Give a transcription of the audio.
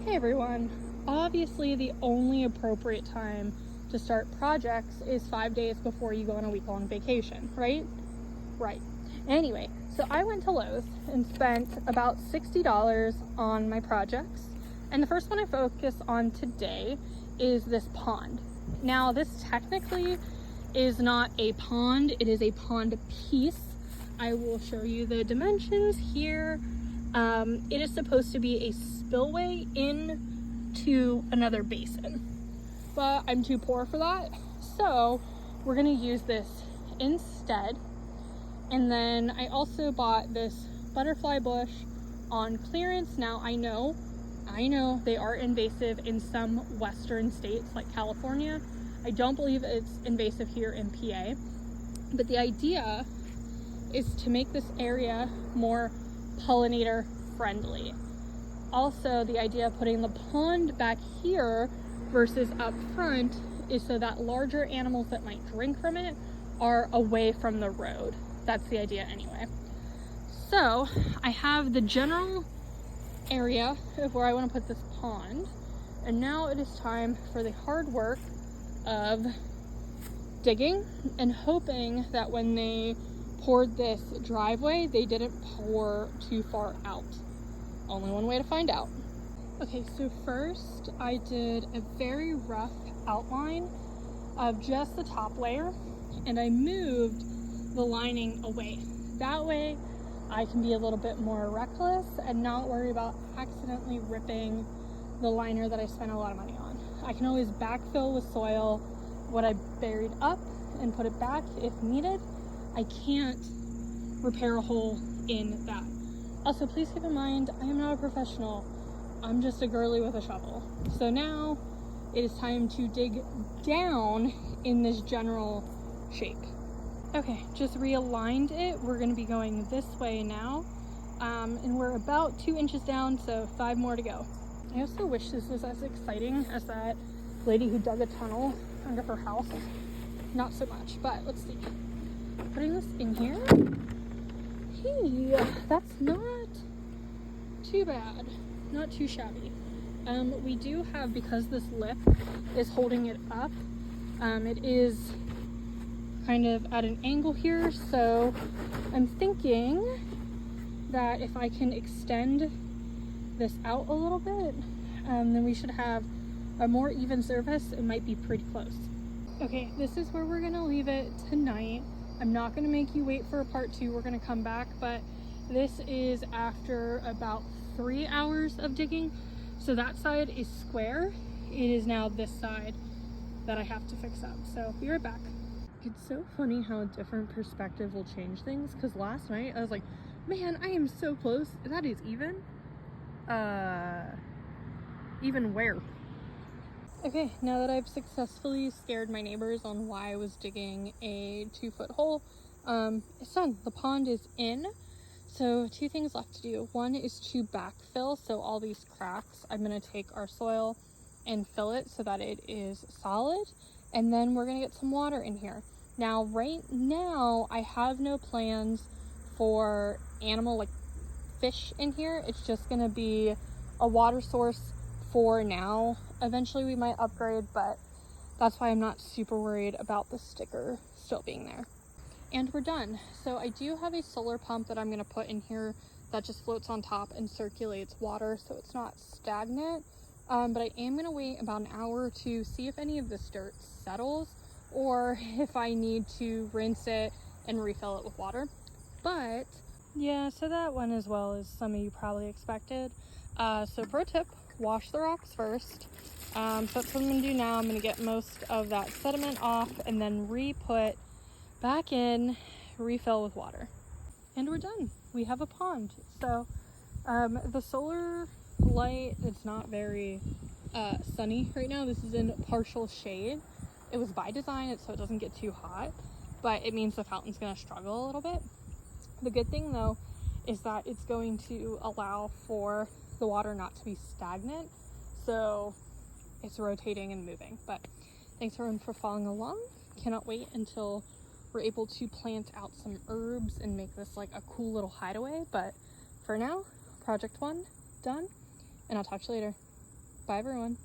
Hey everyone. Obviously, the only appropriate time to start projects is 5 days before you go on a week-long vacation, right? Right. Anyway, so I went to Lowe's and spent about $60 on my projects. And the first one I focus on today is this pond. Now, this technically is not a pond, it is a pond piece. I will show you the dimensions here. It is supposed to be a spillway into another basin, but I'm too poor for that, so we're gonna use this instead. And then I also bought this butterfly bush on clearance. Now I know they are invasive in some western states like California. I don't believe it's invasive here in PA, but the idea is to make this area more pollinator friendly. Also, the idea of putting the pond back here versus up front is so that larger animals that might drink from it are away from the road. That's the idea anyway. So I have the general area of where I want to put this pond, and now it is time for the hard work of digging and hoping that when they poured this driveway, they didn't pour too far out. Only one way to find out. Okay, so first I did a very rough outline of just the top layer, and I moved the lining away. That way I can be a little bit more reckless and not worry about accidentally ripping the liner that I spent a lot of money on. I can always backfill with soil what I buried up and put it back if needed. I can't repair a hole in that. Also, please keep in mind, I am not a professional. I'm just a girly with a shovel. So now it is time to dig down in this general shape. Okay, just realigned it. We're gonna be going this way now. And we're about 2 inches down, so 5 more to go. I also wish this was as exciting as that lady who dug a tunnel under her house. Not so much, but let's see. Putting this in here. Hey, that's not too bad. Not too shabby. We do have, because this lip is holding it up, it is kind of at an angle here, so I'm thinking that if I can extend this out a little bit, then we should have a more even surface. It might be pretty close. Okay, this is where we're gonna leave it tonight. I'm not gonna make you wait for a part 2. We're gonna come back, but this is after about 3 hours of digging. So that side is square. It is now this side that I have to fix up. So be right back. It's so funny how a different perspective will change things, because last night I was like, man, I am so close. That is even. Even where? Okay, now that I've successfully scared my neighbors on why I was digging a 2-foot hole, it's done. The pond is in. So 2 things left to do. One is to backfill. So all these cracks, I'm gonna take our soil and fill it so that it is solid. And then we're gonna get some water in here. Now, right now, I have no plans for animal, like fish in here. It's just gonna be a water source for now. Eventually we might upgrade, but that's why I'm not super worried about the sticker still being there. And we're done. So I do have a solar pump that I'm gonna put in here that just floats on top and circulates water, so it's not stagnant. But I am gonna wait about an hour to see if any of this dirt settles, or if I need to rinse it and refill it with water. But yeah, so that went as well as some of you probably expected. So pro tip, wash the rocks first. So that's what I'm gonna do now. I'm gonna get most of that sediment off and then re-put back in, refill with water. And we're done. We have a pond. So the solar light, it's not very sunny right now. This is in partial shade. It was by design, so it doesn't get too hot, but it means the fountain's gonna struggle a little bit. The good thing though is that it's going to allow for the water not to be stagnant, so it's rotating and moving. But thanks everyone for following along. Cannot wait until we're able to plant out some herbs and make this like a cool little hideaway. But for now, project 1 done, and I'll talk to you later. Bye, everyone.